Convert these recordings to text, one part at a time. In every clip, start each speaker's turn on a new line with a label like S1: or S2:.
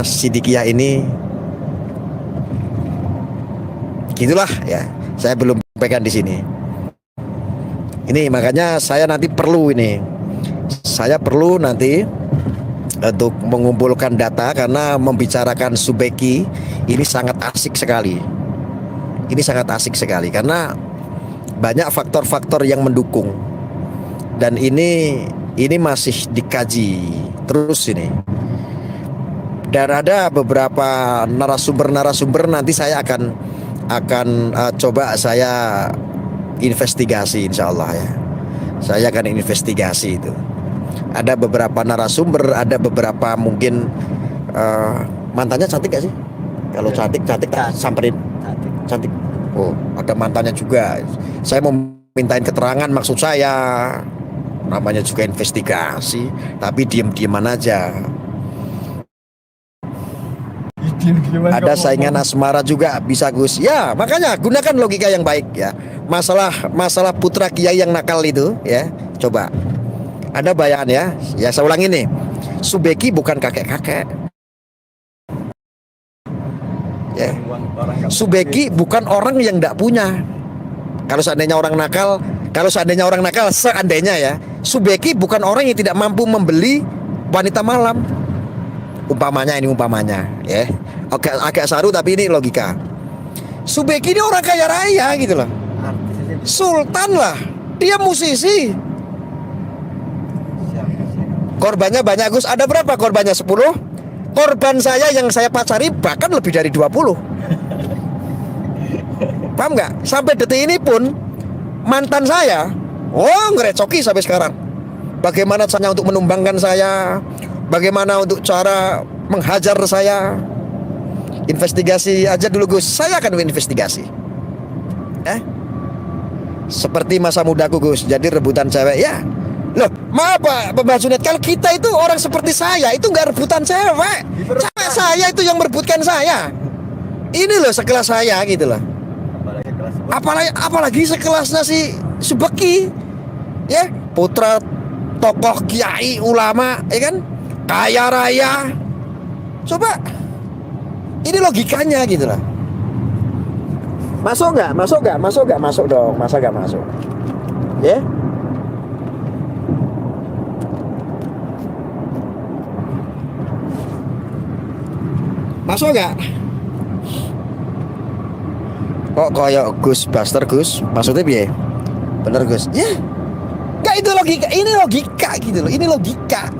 S1: Sidikiyah ini gitulah ya. Saya belum pegang di sini. Ini makanya saya nanti perlu ini. Saya perlu nanti untuk mengumpulkan data karena membicarakan Subeki ini sangat asik sekali. Ini sangat asik sekali karena banyak faktor-faktor yang mendukung. Dan ini masih dikaji terus ini. Dan ada beberapa narasumber nanti saya akan coba saya investigasi, insya Allah ya. Saya akan investigasi itu. Ada beberapa narasumber, ada beberapa mungkin mantannya cantik gak sih? Kalau cantik samperin. Cantik. Oh, ada mantannya juga. Saya mau mintain keterangan, maksud saya. Namanya juga investigasi, tapi diem-dieman aja. Ada saingan asmara juga bisa, Gus. Ya, makanya gunakan logika yang baik ya. Masalah putra kiai yang nakal itu ya. Coba. Ada bayangan ya. Ya saya ulangi nih. Subeki bukan kakek-kakek. Ya. Subeki bukan orang yang tidak punya. Kalau seandainya orang nakal, seandainya ya, Subeki bukan orang yang tidak mampu membeli wanita malam. Umpamanya ya. Agak saru tapi ini logika. Subeki ini orang kaya raya gitu loh. Sultan lah. Dia musisi. Korbannya banyak, Gus. Ada berapa korbannya? 10? Korban saya yang saya pacari bahkan lebih dari 20. Paham nggak? Sampai detik ini pun mantan saya ngerecoki sampai sekarang. Bagaimana caranya untuk menumbangkan saya, bagaimana untuk cara menghajar saya. Investigasi aja dulu, Gus. Saya akan investigasi. Seperti masa mudaku, Gus. Jadi rebutan cewek ya. Loh, maaf Pak Pembahas Junet, kalau kita itu orang seperti saya itu nggak rebutan cewek. Cewek saya itu yang merebutkan saya. Ini loh sekelas saya gitu loh. Apalagi sekelasnya si Subeki, ya, putra tokoh kiai ulama, ya kan, kaya raya. Coba, ini logikanya gitu loh. Masuk nggak? Masuk dong. Masa nggak masuk? Ya? Masuk nggak? Kok kayak Gus Buster, Gus? Maksudnya piye? Bener, Gus? Ya. Nggak, itu logika. Ini logika gitu loh. Ini logika.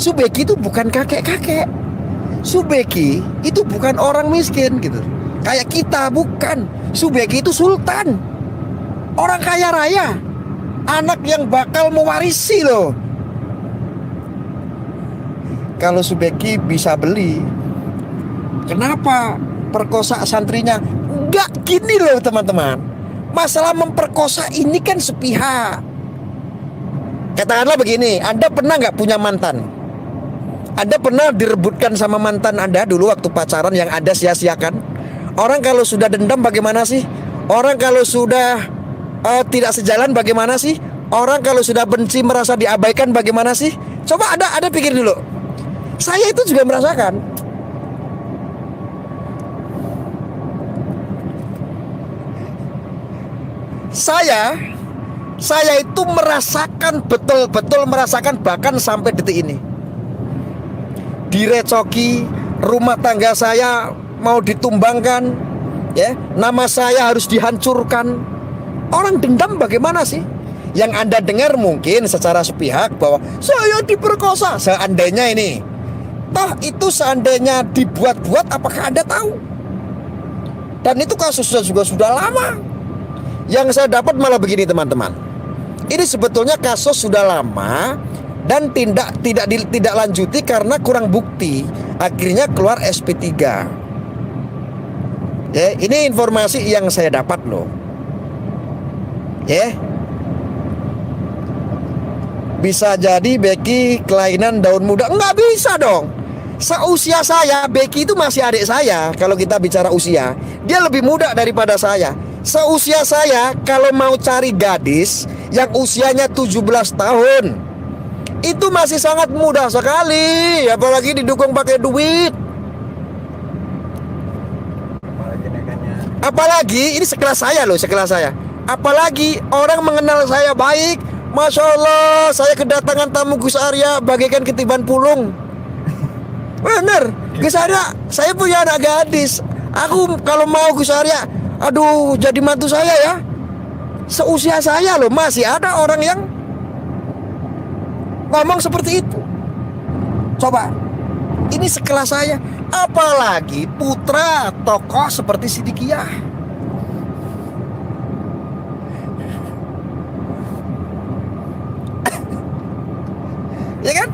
S1: Subeki itu bukan kakek-kakek. Subeki itu bukan orang miskin gitu. Kayak kita, bukan. Subeki itu sultan. Orang kaya raya. Anak yang bakal mewarisi loh. Kalau Subeki bisa beli, kenapa perkosa santrinya? Enggak gini loh teman-teman. Masalah memperkosa ini kan sepihak. Katakanlah begini, Anda pernah nggak punya mantan? Anda pernah direbutkan sama mantan Anda dulu waktu pacaran yang Anda sia-siakan? Orang kalau sudah dendam bagaimana sih? Orang kalau sudah tidak sejalan bagaimana sih? Orang kalau sudah benci merasa diabaikan bagaimana sih? Coba Anda pikir dulu. Saya itu juga merasakan. Saya itu merasakan betul-betul merasakan bahkan sampai detik ini. Direcoki, rumah tangga saya mau ditumbangkan, ya, nama saya harus dihancurkan. Orang dendam bagaimana sih? Yang Anda dengar mungkin secara sepihak bahwa saya diperkosa. Seandainya ini, toh itu seandainya dibuat-buat, apakah Anda tahu? Dan itu kasusnya juga sudah lama. Yang saya dapat malah begini teman-teman. Ini sebetulnya kasus sudah lama dan tidak lanjuti karena kurang bukti. Akhirnya keluar SP3. Ya, ini informasi yang saya dapat loh. Ya. Bisa jadi Becky kelainan daun muda. Enggak bisa dong. Seusia saya, Becky itu masih adik saya. Kalau kita bicara usia, dia lebih muda daripada saya. Seusia saya, kalau mau cari gadis yang usianya 17 tahun, Itu masih sangat mudah sekali, apalagi didukung pakai duit. Apalagi ini sekelas saya loh, sekelas saya. Apalagi orang mengenal saya baik. Masya Allah, saya kedatangan tamu Gus Arya bagaikan ketiban pulung. Bener, Gus Arya, saya punya anak gadis. Aku kalau mau Gus Arya, aduh jadi mantu saya ya. Seusia saya loh, masih ada orang yang ngomong seperti itu. Coba, ini sekelas saya. Apalagi putra tokoh seperti Sidikiyah. Ya kan?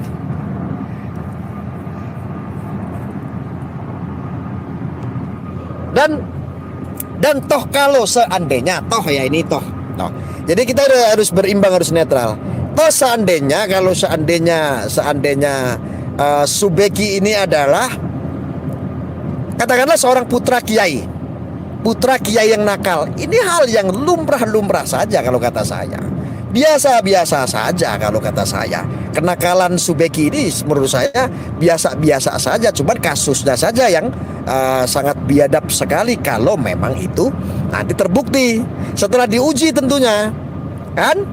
S1: Dan toh kalau seandainya ya ini toh. Jadi kita harus berimbang, harus netral. Toh seandainya kalau seandainya Subeki ini adalah katakanlah seorang putra kiai yang nakal, ini hal yang lumrah saja kalau kata saya. Biasa-biasa saja kalau kata saya. Kenakalan Subeki ini menurut saya biasa-biasa saja. Cuman kasusnya saja yang sangat biadab sekali kalau memang itu nanti terbukti setelah diuji tentunya. Kan?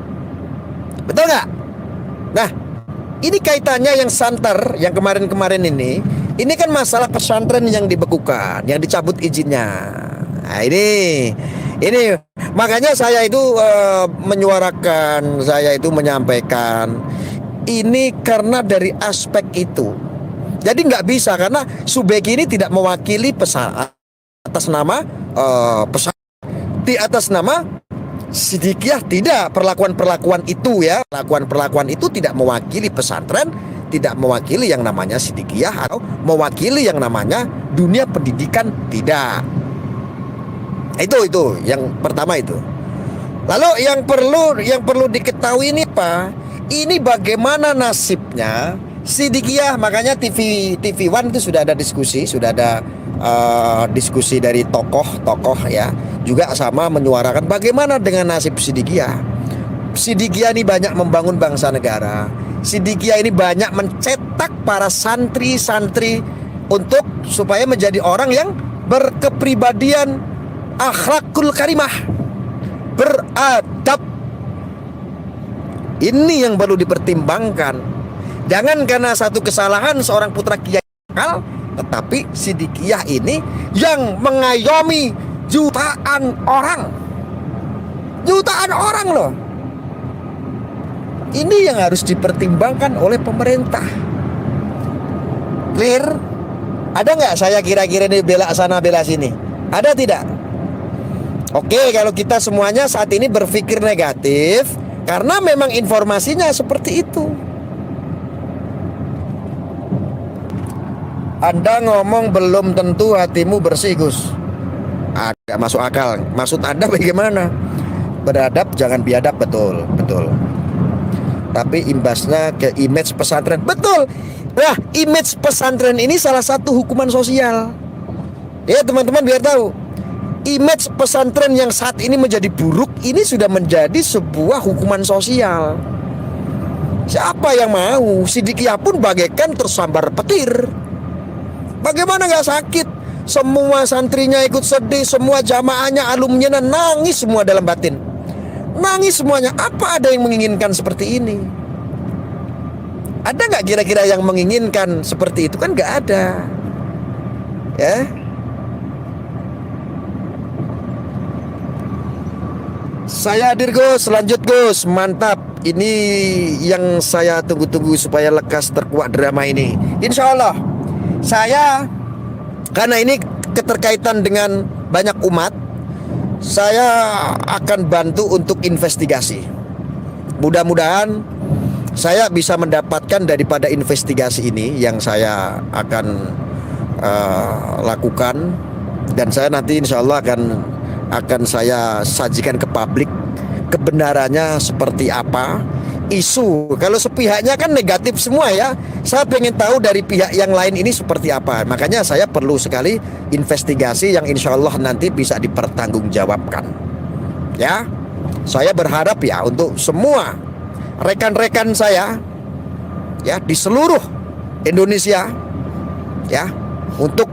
S1: Betul nggak? Nah, ini kaitannya yang santer yang kemarin-kemarin ini kan masalah pesantren yang dibekukan, yang dicabut izinnya. Nah, ini makanya saya itu menyuarakan, saya itu menyampaikan ini karena dari aspek itu. Jadi nggak bisa, karena Subeki ini tidak mewakili atas nama di atas nama Sidikiyah, tidak. Perlakuan itu ya, perlakuan itu tidak mewakili pesantren, tidak mewakili yang namanya Sidikiyah atau mewakili yang namanya dunia pendidikan, tidak. Itu yang pertama itu. Lalu yang perlu diketahui ini apa? Ini bagaimana nasibnya Sidikiyah. Makanya TV One itu sudah ada diskusi, diskusi dari tokoh ya, juga sama menyuarakan bagaimana dengan nasib Sidikiyah. Sidikiyah ini banyak membangun bangsa negara. Sidikiyah ini banyak mencetak para santri-santri untuk supaya menjadi orang yang berkepribadian akhlakul karimah, beradab. Ini yang perlu dipertimbangkan. Jangan karena satu kesalahan seorang putra kiai nakal, tetapi Sidikiyah ini yang mengayomi jutaan orang loh. Ini yang harus dipertimbangkan oleh pemerintah. Clear? Ada nggak saya kira-kira ini bela sana bela sini? Ada tidak? Oke, kalau kita semuanya saat ini berpikir negatif karena memang informasinya seperti itu. Anda ngomong belum tentu hatimu bersih, Gus. Ada masuk akal. Maksud Anda bagaimana? Beradab jangan biadab, betul. Tapi imbasnya ke image pesantren, betul. Nah, image pesantren ini salah satu hukuman sosial. Ya teman-teman biar tahu. Image pesantren yang saat ini menjadi buruk ini sudah menjadi sebuah hukuman sosial. Siapa yang mau? Sidikiyah pun bagaikan tersambar petir. Bagaimana gak sakit? Semua santrinya ikut sedih, semua jamaahnya, alumninya nangis semua dalam batin. Nangis semuanya. Apa ada yang menginginkan seperti ini? Ada gak kira-kira yang menginginkan seperti itu? Kan gak ada. Ya. Saya hadir Gus, lanjut Gus, mantap. Ini yang saya tunggu-tunggu supaya lekas terkuak drama ini. Insya Allah saya, karena ini keterkaitan dengan banyak umat, saya akan bantu untuk investigasi. Mudah-mudahan saya bisa mendapatkan daripada investigasi ini yang saya akan lakukan. Dan saya nanti insya Allah akan saya sajikan ke publik kebenarannya seperti apa. Isu kalau sepihaknya kan negatif semua ya. Saya pengen tahu dari pihak yang lain ini seperti apa. Makanya saya perlu sekali investigasi yang insya Allah nanti bisa dipertanggungjawabkan. Ya, saya berharap ya untuk semua rekan-rekan saya ya di seluruh Indonesia ya untuk